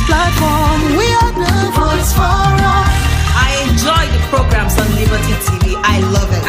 platform. We are the voice for all. I enjoy the programs on Liberty TV. I love it.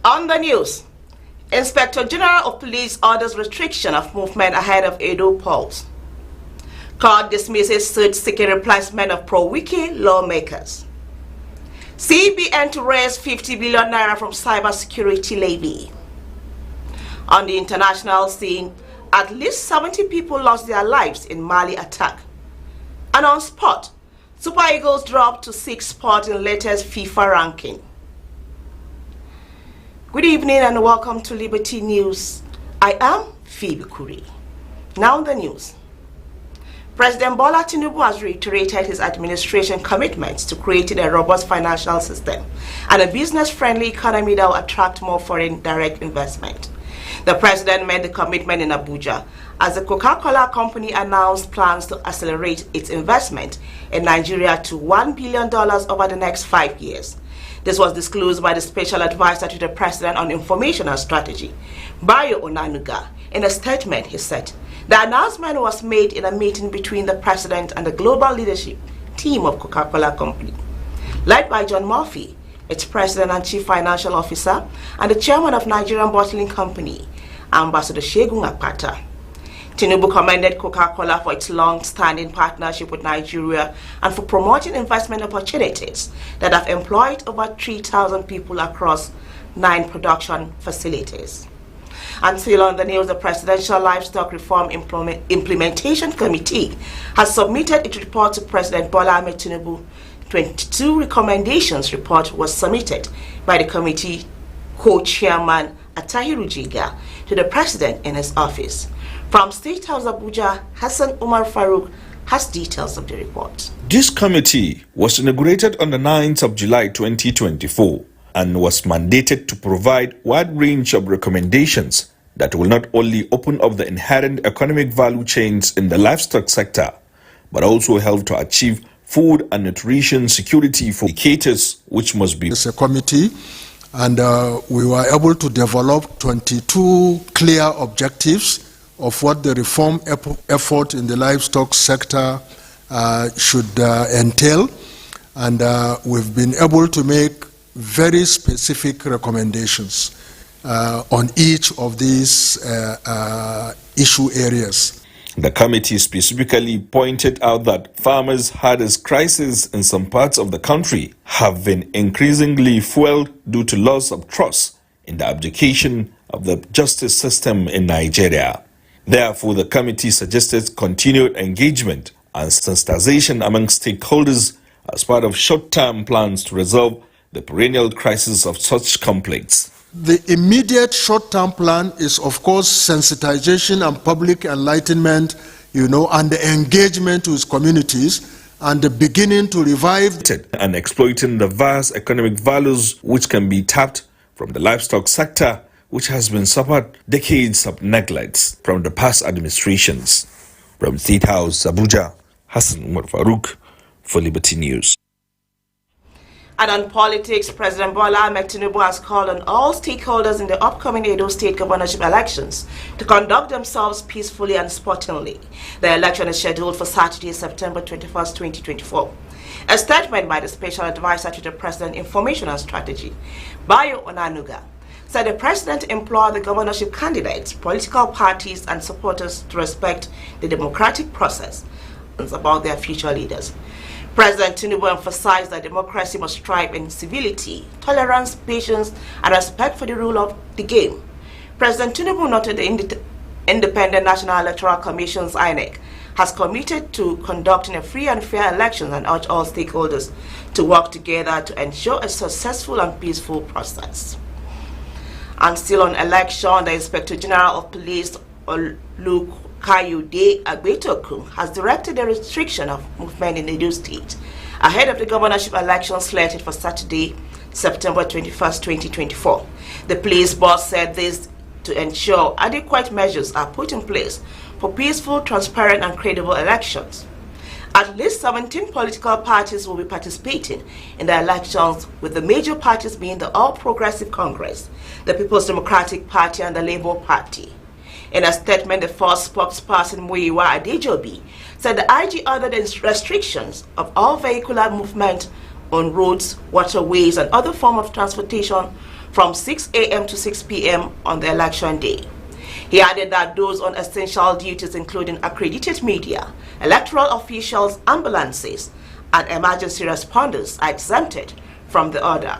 On the news, Inspector General of Police orders restriction of movement ahead of Edo polls. Court dismisses suit seeking replacement of pro-wiki lawmakers. CBN to raise 50 billion naira from cybersecurity levy. On the international scene, at least 70 people lost their lives in Mali attack. And on sport, Super Eagles dropped to 6th spot in latest FIFA ranking. Good evening and welcome to Liberty News. I am Phoebe Kuri. Now the news. President Bola Tinubu has reiterated his administration commitments to creating a robust financial system and a business-friendly economy that will attract more foreign direct investment. The president made the commitment in Abuja as the Coca-Cola company announced plans to accelerate its investment in Nigeria to $1 billion over the next 5 years. This was disclosed by the Special Advisor to the President on Information and Strategy, Bayo Onanuga. In a statement, he said, the announcement was made in a meeting between the President and the global leadership team of Coca-Cola Company, led by John Murphy, its President and Chief Financial Officer, and the Chairman of Nigerian Bottling Company, Ambassador Shegun Akpata. Tinubu commended Coca-Cola for its long-standing partnership with Nigeria and for promoting investment opportunities that have employed over 3,000 people across 9 production facilities. And still on the news, the Presidential Livestock Reform Implementation Committee has submitted its report to President Bola Ahmed Tinubu. 22 recommendations report was submitted by the committee co-chairman Atahiru Jiga to the President in his office. From State House Abuja, Hassan Umar Farouk has details of the report. This committee was inaugurated on the 9th of July 2024 and was mandated to provide a wide range of recommendations that will not only open up the inherent economic value chains in the livestock sector, but also help to achieve food and nutrition security for indicators which must be. It's a committee, and we were able to develop 22 clear objectives of what the reform effort in the livestock sector should entail, and we've been able to make very specific recommendations on each of these issue areas. The committee specifically pointed out that farmers' hardest crises in some parts of the country have been increasingly fueled due to loss of trust in the abdication of the justice system in Nigeria. Therefore, the committee suggested continued engagement and sensitization among stakeholders as part of short-term plans to resolve the perennial crisis of such conflicts. The immediate short-term plan is, of course, sensitization and public enlightenment, and the engagement with communities and the beginning to revive and exploiting the vast economic values which can be tapped from the livestock sector, which has been suffered decades of neglect from the past administrations. From State House, Abuja, Hassan Umar Farouk for Liberty News. And on politics, President Bola Ahmed Tinubu has called on all stakeholders in the upcoming Edo State governorship elections to conduct themselves peacefully and sportingly. The election is scheduled for Saturday, September 21st, 2024. A statement by the Special Advisor to the President, Information and Strategy, Bayo Onanuga, said the president implored the governorship candidates, political parties, and supporters to respect the democratic process about their future leaders. President Tinubu emphasized that democracy must thrive in civility, tolerance, patience, and respect for the rule of the game. President Tinubu noted the Independent National Electoral Commission's INEC has committed to conducting a free and fair election and urged all stakeholders to work together to ensure a successful and peaceful process. And still on election, the Inspector General of Police, Olukayode Agbetoku, has directed the restriction of movement in Edo State ahead of the governorship election slated for Saturday, September 21st, 2024. The police boss said this to ensure adequate measures are put in place for peaceful, transparent, and credible elections. At least 17 political parties will be participating in the elections, with the major parties being the All Progressive Congress, the People's Democratic Party, and the Labour Party. In a statement, the first spokesperson, Muyiwa Adejobi, said the IG ordered the restrictions of all vehicular movement on roads, waterways, and other forms of transportation from 6 a.m. to 6 p.m. on the election day. He added that those on essential duties, including accredited media, electoral officials, ambulances, and emergency responders, are exempted from the order.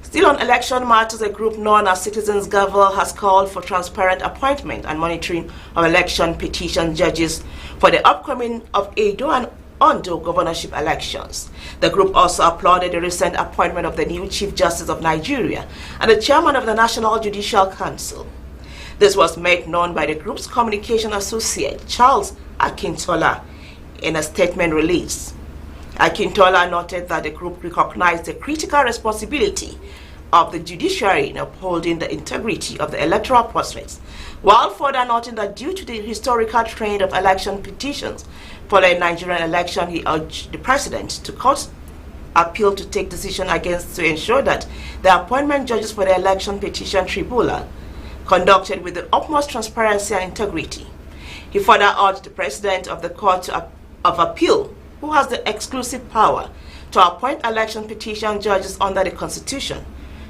Still on election matters, a group known as Citizens Gavel has called for transparent appointment and monitoring of election petition judges for the upcoming of Edo and Ondo governorship elections. The group also applauded the recent appointment of the new Chief Justice of Nigeria and the chairman of the National Judicial Council. This was made known by the group's communication associate, Charles Akintola, in a statement release. Akintola noted that the group recognized the critical responsibility of the judiciary in upholding the integrity of the electoral process, while further noting that due to the historical trend of election petitions following Nigerian election, he urged the president to court appeal to take decision against to ensure that the appointment judges for the election petition tribunal conducted with the utmost transparency and integrity. He further urged the president of the court of appeal, who has the exclusive power to appoint election petition judges under the constitution,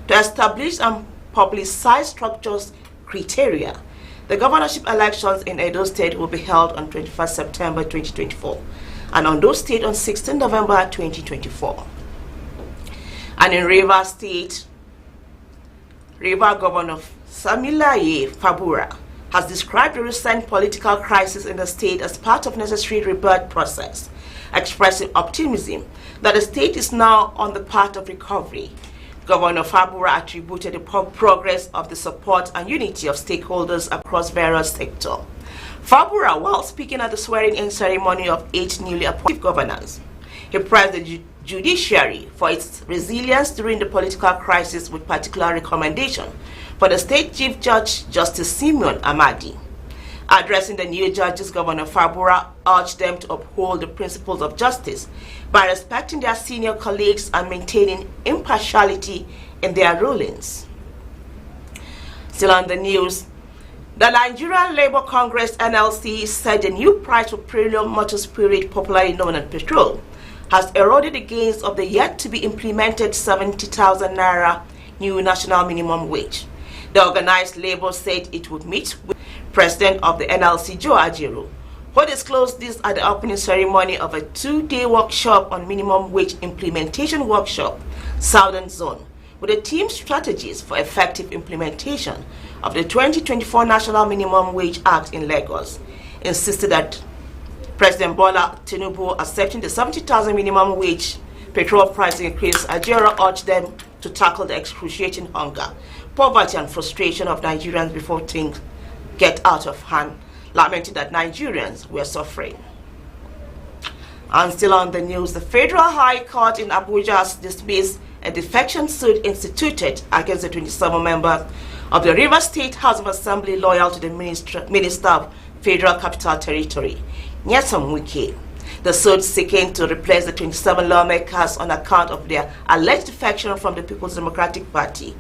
to establish and publicize structures criteria. The governorship elections in Edo State will be held on 21st September 2024 and Ondo State on 16 November 2024. And in Rivers State, River Governor Samilaye Fabura has described the recent political crisis in the state as part of necessary rebirth process, expressing optimism that the state is now on the path of recovery. Governor Fabura attributed the progress of the support and unity of stakeholders across various sectors. Fabura, while speaking at the swearing-in ceremony of 8 newly appointed governors, he praised the judiciary for its resilience during the political crisis, with particular recommendation for the State Chief Judge, Justice Simeon Amadi. Addressing the new judges, Governor Fabura urged them to uphold the principles of justice by respecting their senior colleagues and maintaining impartiality in their rulings. Still on the news, the Nigerian Labour Congress NLC said the new price for premium motor spirit, popularly known as petrol, has eroded the gains of the yet-to-be-implemented 70,000 naira new national minimum wage. The organized labor said it would meet with President of the NLC, Joe Ajaero, who disclosed this at the opening ceremony of a 2-day workshop on minimum wage implementation workshop, Southern Zone, with a team strategies for effective implementation of the 2024 National Minimum Wage Act in Lagos. Insisted that President Bola Tinubu accepting the 70,000 minimum wage petrol price increase. Ajaero urged them to tackle the excruciating hunger, poverty, and frustration of Nigerians before things get out of hand, lamenting that Nigerians were suffering. And still on the news, the Federal High Court in Abuja has dismissed a defection suit instituted against the 27 members of the Rivers State House of Assembly loyal to the Minister of Federal Capital Territory, Nyesom Wike. The suit seeking to replace the 27 lawmakers on account of their alleged defection from the People's Democratic Party,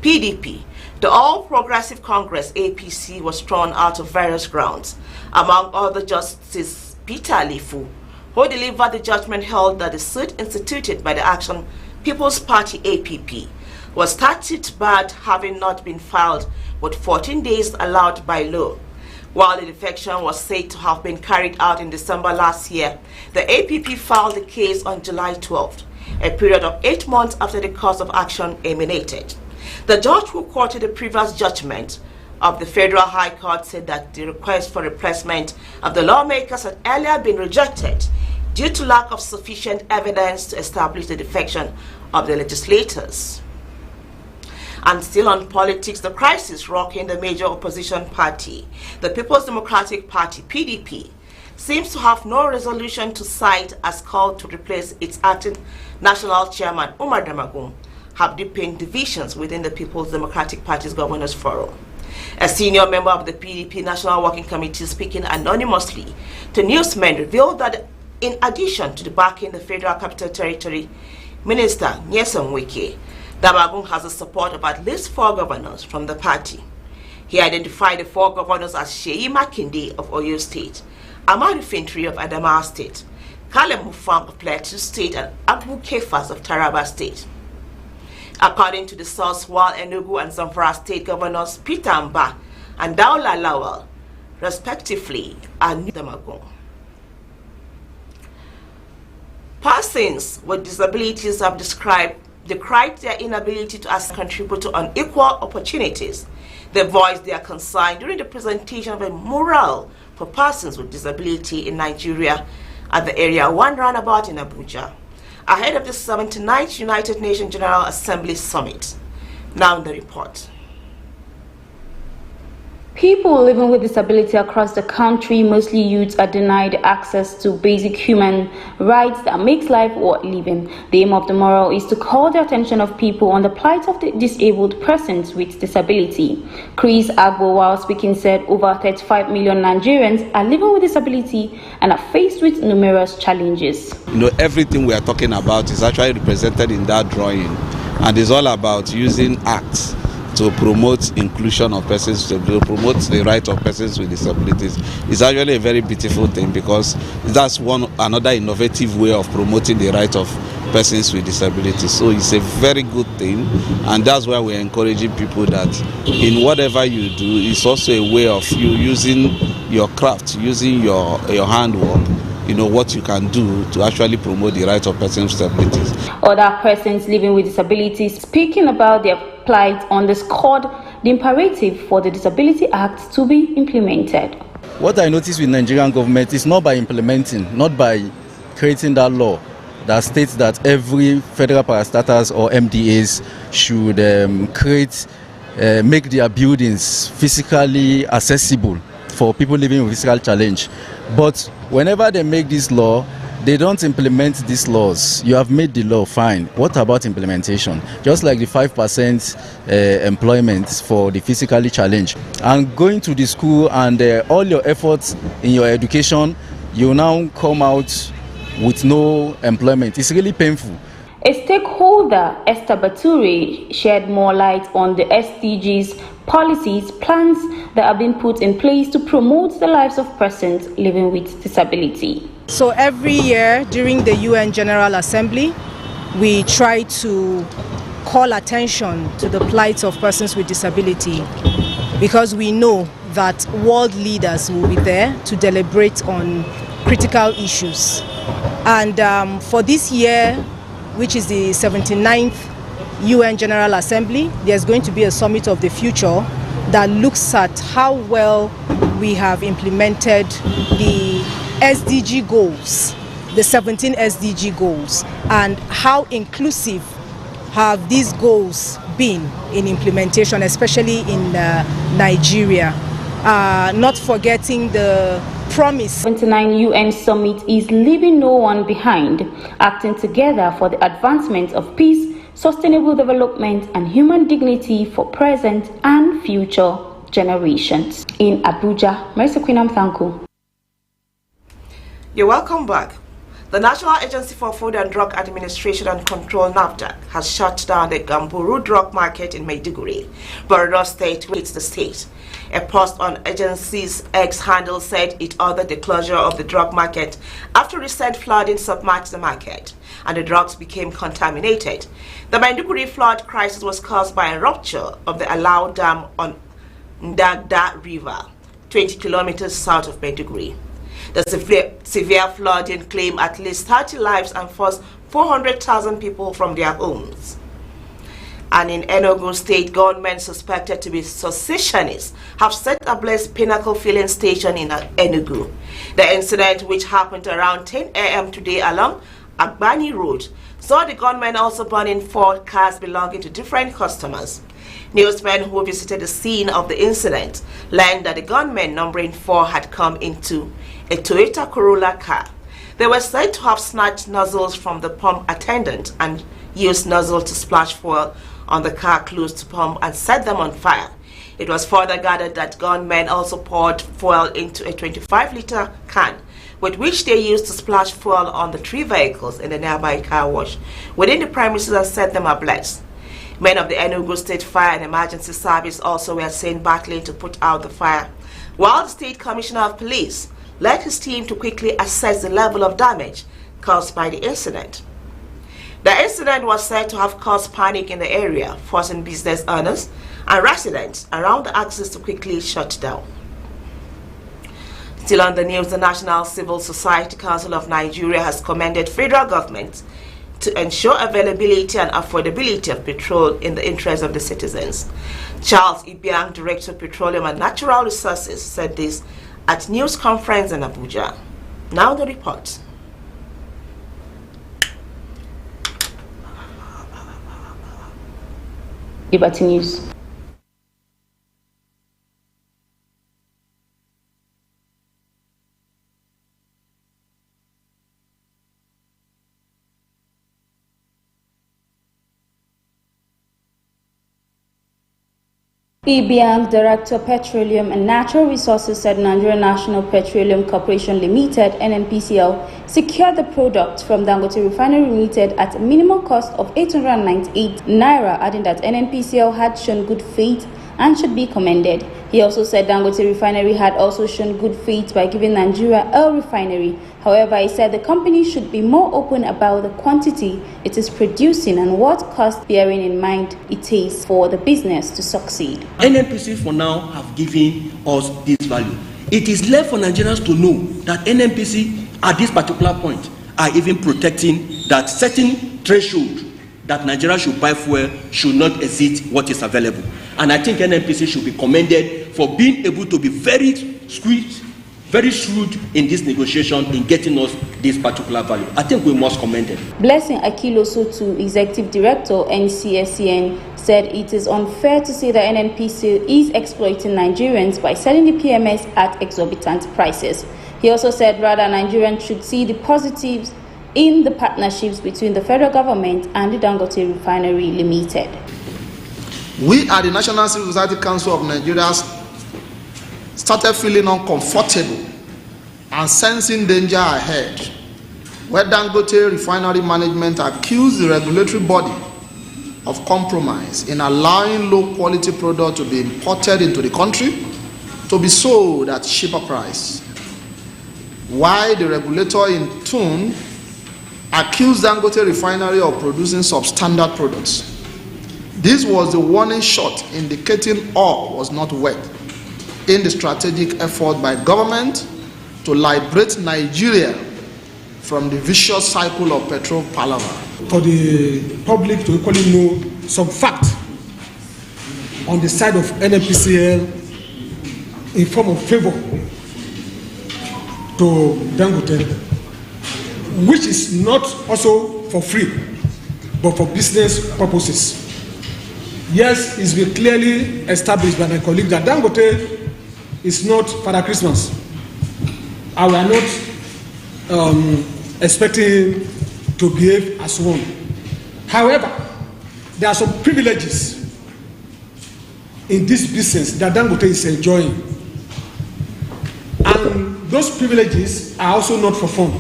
PDP. The All Progressive Congress, APC, was thrown out of various grounds. Among other, Justice Peter Alifu, who delivered the judgment, held that the suit instituted by the Action People's Party, APP, was statute barred, having not been filed with 14 days allowed by law. While the defection was said to have been carried out in December last year, the APP filed the case on July 12th, a period of 8 months after the cause of action emanated. The judge who quoted the previous judgment of the Federal High Court said that the request for replacement of the lawmakers had earlier been rejected due to lack of sufficient evidence to establish the defection of the legislators. And still on politics, the crisis rocking the major opposition party, the People's Democratic Party, PDP, seems to have no resolution to cite as called to replace its acting national chairman, Umar Damagum, have deepened divisions within the People's Democratic Party's Governors Forum. A senior member of the PDP National Working Committee speaking anonymously to newsmen revealed that in addition to the backing the Federal Capital Territory Minister Nyesom Wike, Damagum has the support of at least 4 governors from the party. He identified the 4 governors as Sheyi Makinde of Oyo State, Amadu Fintri of Adamawa State, Kalem Mufang of Plateau State, and Abu Kefas of Taraba State. According to the source, while Enugu and Zamfara State Governors Peter Mba and Daula Lawal, respectively, are new Damagum. Persons with disabilities have decried their inability to contribute to unequal opportunities. They voiced their concern during the presentation of a mural for persons with disability in Nigeria at the Area 1 roundabout in Abuja, ahead of the 79th United Nations General Assembly Summit. Now the report. People living with disability across the country, mostly youths, are denied access to basic human rights that makes life worth living. The aim of the mural is to call the attention of people on the plight of the disabled persons with disability. Chris Agbo, while speaking, said over 35 million Nigerians are living with disability and are faced with numerous challenges. Everything we are talking about is actually represented in that drawing, and it's all about using acts to promote inclusion of persons, to promote the right of persons with disabilities. It's actually a very beautiful thing, because that's another innovative way of promoting the right of persons with disabilities. So it's a very good thing, and that's why we're encouraging people that in whatever you do, it's also a way of you using your craft, using your handwork, what you can do to actually promote the right of persons with disabilities. Other persons living with disabilities speaking about their plight underscored the imperative for the Disability Act to be implemented. What I noticed with Nigerian government is not by implementing, not by creating that law that states that every federal parastatals or MDAs should make their buildings physically accessible for people living with physical challenge. But whenever they make this law, they don't implement these laws. You have made the law, fine. What about implementation? Just like the 5% employment for the physically challenged. And going to the school and all your efforts in your education, you now come out with no employment. It's really painful. A stakeholder, Esther Bature, shed more light on the SDGs, policies, plans that have been put in place to promote the lives of persons living with disability. So every year during the UN General Assembly, we try to call attention to the plight of persons with disability, because we know that world leaders will be there to deliberate on critical issues. And for this year, which is the 79th UN General Assembly, there's going to be a summit of the future that looks at how well we have implemented the SDG goals, the 17 SDG goals, and how inclusive have these goals been in implementation, especially in Nigeria. Not forgetting the promise. 29 UN Summit is leaving no one behind, acting together for the advancement of peace, sustainable development, and human dignity for present and future generations. In Abuja, Mercy Queen Amthanku. You're welcome back. The National Agency for Food and Drug Administration and Control (NAFDAC) has shut down the Gamburu Drug Market in Maiduguri, Borno State, which is the state. A post on agency's X handle said it ordered the closure of the drug market after recent flooding submerged the market and the drugs became contaminated. The Maiduguri flood crisis was caused by a rupture of the Alao Dam on Ndagda River, 20 kilometers south of Maiduguri. The severe flooding claimed at least 30 lives and forced 400,000 people from their homes. And in Enugu State, government suspected to be secessionists have set ablaze Pinnacle filling station in Enugu. The incident, which happened around 10 a.m. today along Agbani Road, saw the gunmen also burning 4 cars belonging to different customers. Newsmen who visited the scene of the incident learned that the gunmen, numbering 4, had come into a Toyota Corolla car. They were said to have snatched nozzles from the pump attendant and used nozzle to splash fuel on the car close to pump and set them on fire. It was further gathered that gunmen also poured fuel into a 25-liter can, with which they used to splash fuel on the 3 vehicles in the nearby car wash within the premises and set them ablaze. Men of the Enugu State Fire and Emergency Service also were seen battling to put out the fire, while the State Commissioner of Police led his team to quickly assess the level of damage caused by the incident. The incident was said to have caused panic in the area, forcing business owners and residents around the axis to quickly shut down. Still on the news, the National Civil Society Council of Nigeria has commended federal government to ensure availability and affordability of petrol in the interest of the citizens. Charles Ibiang, Director of Petroleum and Natural Resources, said this at news conference in Abuja. Now the report. Liberty News. Ibiang, Director of Petroleum and Natural Resources, said Nigerian National Petroleum Corporation Limited (NNPCL) secured the product from Dangote Refinery Limited at a minimum cost of 898 naira, adding that NNPCL had shown good faith and should be commended. He also said Dangote Refinery had also shown good faith by giving Nigeria a refinery. However, he said the company should be more open about the quantity it is producing and what cost, bearing in mind it takes for the business to succeed. NNPC for now have given us this value. It is left for Nigerians to know that NNPC at this particular point are even protecting that certain threshold that Nigeria should buy fuel should not exceed what is available. And I think NNPC should be commended for being able to be very shrewd in this negotiation in getting us this particular value. I think we must commend them. Blessing Akilo Sotu, Executive Director, NCSCN, said it is unfair to say that NNPC is exploiting Nigerians by selling the PMS at exorbitant prices. He also said rather Nigerians should see the positives in the partnerships between the federal government and the Dangote Refinery Limited. We at the National Civil Society Council of Nigeria started feeling uncomfortable and sensing danger ahead, where Dangote Refinery management accused the regulatory body of compromise in allowing low-quality product to be imported into the country to be sold at cheaper price, while the regulator in turn accused Dangote Refinery of producing substandard products. This was the warning shot indicating all was not well in the strategic effort by government to liberate Nigeria from the vicious cycle of petrol palaver. For the public to equally know some fact on the side of NNPCL in form of favor to Dangote, which is not also for free, but for business purposes. Yes, it's been clearly established by my colleague that Dangote is not Father Christmas. I will not expecting him to behave as one. However, there are some privileges in this business that Dangote is enjoying. And those privileges are also not for fun.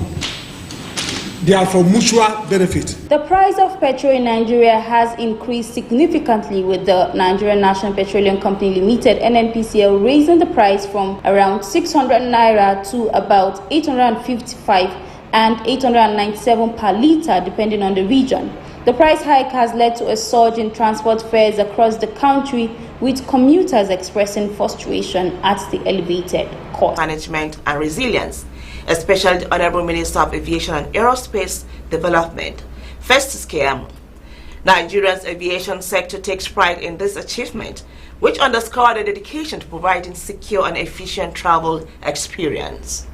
They are for mutual benefit. The price of petrol in Nigeria has increased significantly, with the Nigerian National Petroleum Company Limited (NNPCL) raising the price from around 600 naira to about 855 and 897 per litre, depending on the region. The price hike has led to a surge in transport fares across the country, with commuters expressing frustration at the elevated cost. Management and resilience, especially the Honorable Minister of Aviation and Aerospace Development, Festus Keyamo. Nigeria's aviation sector takes pride in this achievement, which underscores the dedication to providing secure and efficient travel experience.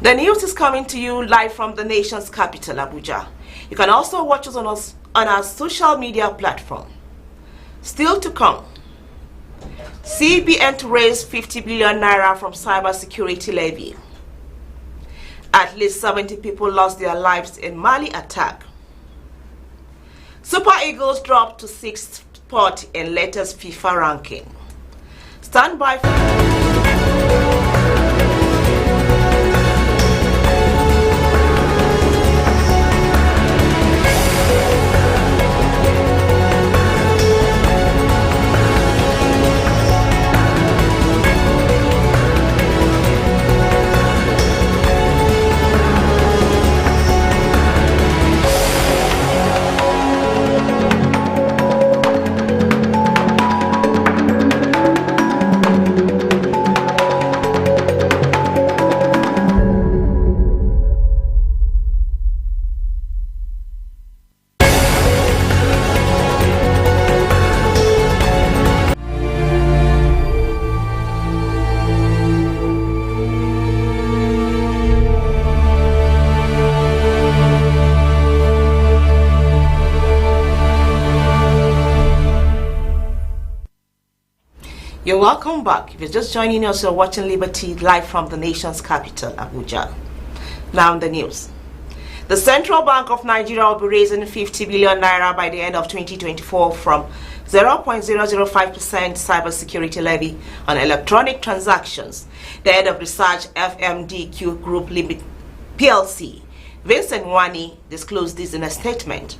The news is coming to you live from the nation's capital, Abuja. You can also watch us on our social media platform. Still to come, CBN to raise 50 billion naira from cybersecurity levy. At least 70 people lost their lives in Mali attack. Super Eagles dropped to 6th spot in latest FIFA ranking. Stand by for You're welcome back. If you're just joining us, you're watching Liberty live from the nation's capital, Abuja. Now in the news. The Central Bank of Nigeria will be raising 50 billion naira by the end of 2024 from 0.005% cybersecurity levy on electronic transactions. The head of research FMDQ Group Limited PLC, Vincent Nwani, disclosed this in a statement.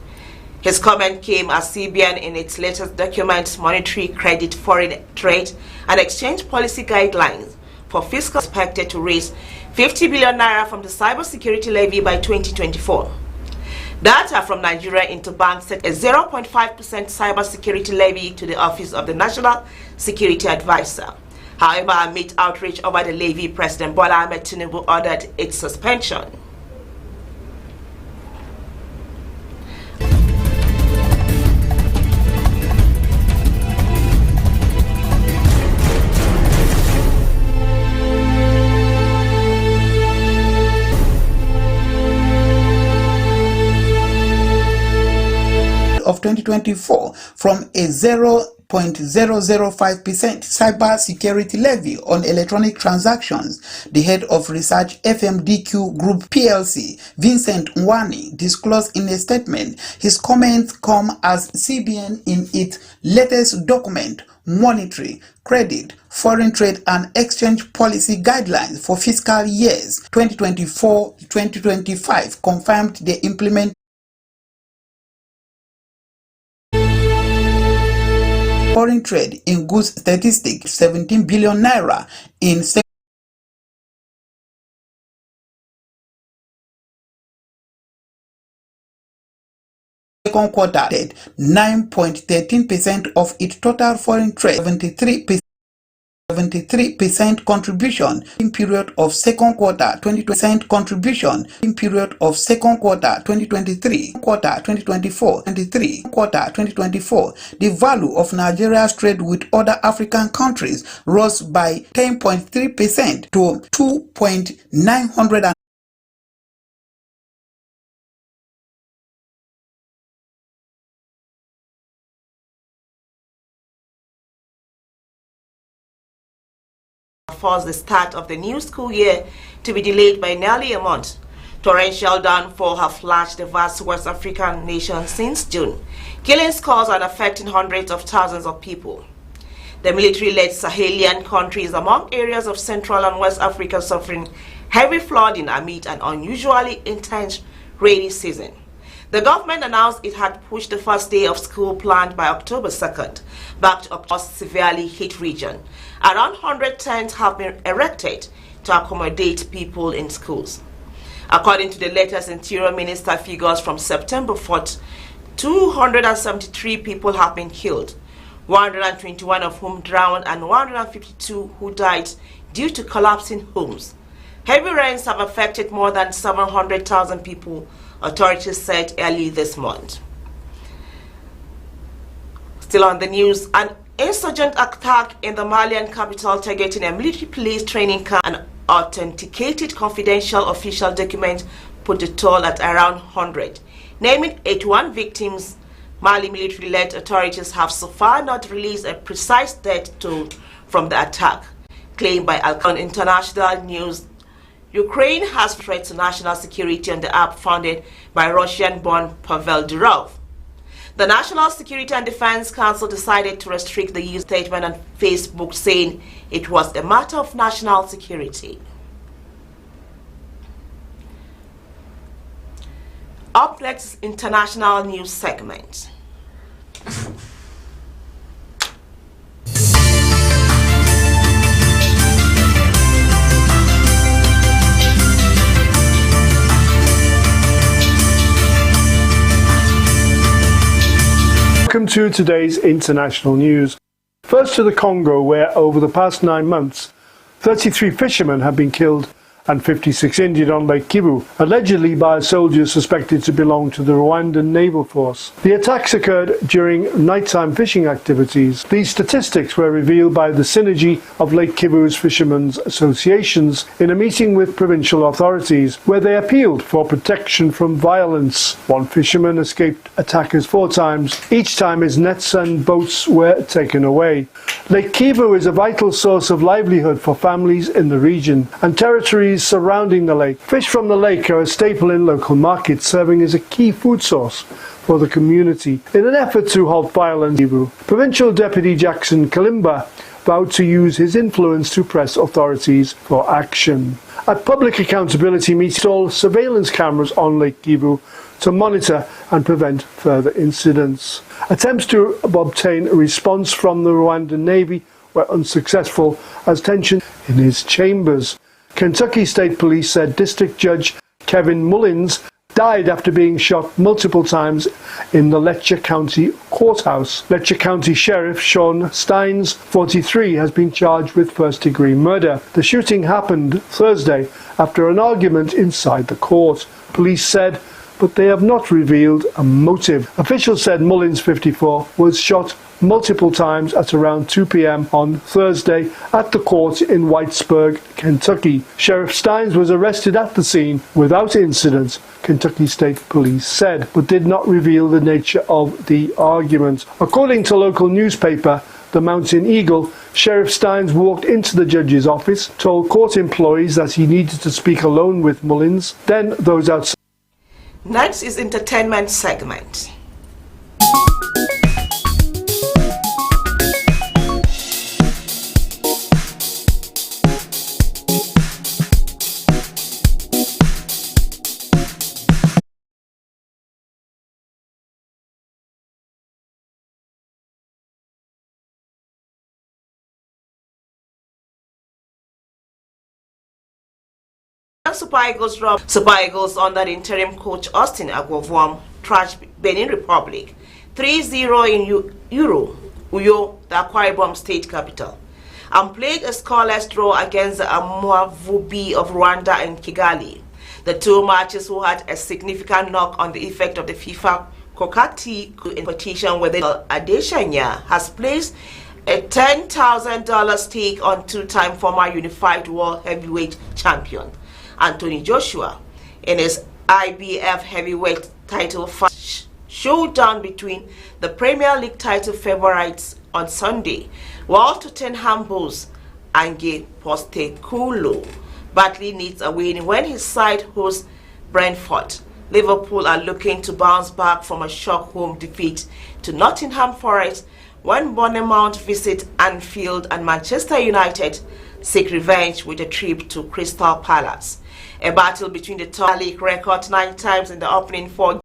His comment came as CBN in its latest document Monetary, Credit, Foreign Trade and Exchange Policy Guidelines for fiscal expected to raise 50 billion naira from the cybersecurity levy by 2024. Data from Nigeria Interbank set a 0.5% cybersecurity levy to the Office of the National Security Advisor. However, amid outrage over the levy, President Bola Ahmed Tinubu ordered its suspension. Of 2024 from a 0.005% cyber security levy on electronic transactions. The head of research FMDQ Group PLC, Vincent Nwani, disclosed in a statement. His comments come as CBN in its latest document, Monetary, Credit, Foreign Trade and Exchange Policy Guidelines for fiscal years 2024-2025, confirmed the implementation foreign trade in goods statistics 17 billion naira in second quarter, 9.13% of its total foreign trade, 73% contribution in period of second quarter 20% contribution in period of second quarter 2023 quarter 2024 23 quarter 2024. The value of Nigeria's trade with other African countries rose by 10.3% to 2.900 forced the start of the new school year to be delayed by nearly a month. Torrential downfall have flashed the vast West African nation since June, killing scores and affecting hundreds of thousands of people. The military-led Sahelian country is among areas of Central and West Africa suffering heavy flooding amid an unusually intense rainy season. The government announced it had pushed the first day of school planned by October 2nd back to a severely hit region. Around 100 tents have been erected to accommodate people in schools. According to the latest Interior Minister figures from September 4th, 273 people have been killed, 121 of whom drowned and 152 who died due to collapsing homes. Heavy rains have affected more than 700,000 people, authorities said early this month. Still on the news, an insurgent attack in the Malian capital targeting a military police training camp and authenticated confidential official documents put the toll at around 100. Naming 81 victims, Mali military-led authorities have so far not released a precise death toll from the attack. Claimed by Alcon International News, Ukraine has threat to national security on the app founded by Russian-born Pavel Durov. The National Security and Defense Council decided to restrict the use statement on Facebook, saying it was a matter of national security. Up next, international news segment. Welcome to today's international news. First to the Congo, where over the past 9 months, 33 fishermen have been killed and 56 injured on Lake Kivu, allegedly by soldiers suspected to belong to the Rwandan naval force. The attacks occurred during nighttime fishing activities. These statistics were revealed by the Synergy of Lake Kivu's Fishermen's Associations in a meeting with provincial authorities, where they appealed for protection from violence. One fisherman escaped attackers 4 times, each time his nets and boats were taken away. Lake Kivu is a vital source of livelihood for families in the region and territories surrounding the lake. Fish from the lake are a staple in local markets, serving as a key food source for the community. In an effort to halt violence, Provincial Deputy Jackson Kalimba vowed to use his influence to press authorities for action. At public accountability meetings, installed surveillance cameras on Lake Kivu to monitor and prevent further incidents. Attempts to obtain a response from the Rwandan Navy were unsuccessful as tension in his chambers. Kentucky State Police said District Judge Kevin Mullins died after being shot multiple times in the Letcher County Courthouse. Letcher County Sheriff Sean Steins, 43, has been charged with first-degree murder. The shooting happened Thursday after an argument inside the court, police said, but they have not revealed a motive. Officials said Mullins, 54, was shot multiple times at around 2 p.m. on Thursday at the court in Whitesburg, Kentucky. Sheriff Steins was arrested at the scene without incident, Kentucky State Police said, but did not reveal the nature of the argument. According to local newspaper The Mountain Eagle, Sheriff Steins walked into the judge's office, told court employees that he needed to speak alone with Mullins, then those outside. Next is entertainment segment. Super Eagles under the interim coach Austin Agwovuam trashed Benin Republic 3-0 in Uyo, the Akwa Ibom state capital, and played a scoreless draw against the Amavubi of Rwanda in Kigali. The 2 matches who had a significant knock on the effect of the FIFA Kokati competition, where Adesanya has placed a $10,000 stake on 2-time former unified world heavyweight champion Anthony Joshua in his IBF heavyweight title fight showdown between the Premier League title favorites on Sunday, while Tottenham boss Ange Postecoglou badly needs a win when his side hosts Brentford. Liverpool are looking to bounce back from a shock home defeat to Nottingham Forest, when Bournemouth visit Anfield and Manchester United seek revenge with a trip to Crystal Palace. A battle between the top league record 9 times in the opening 4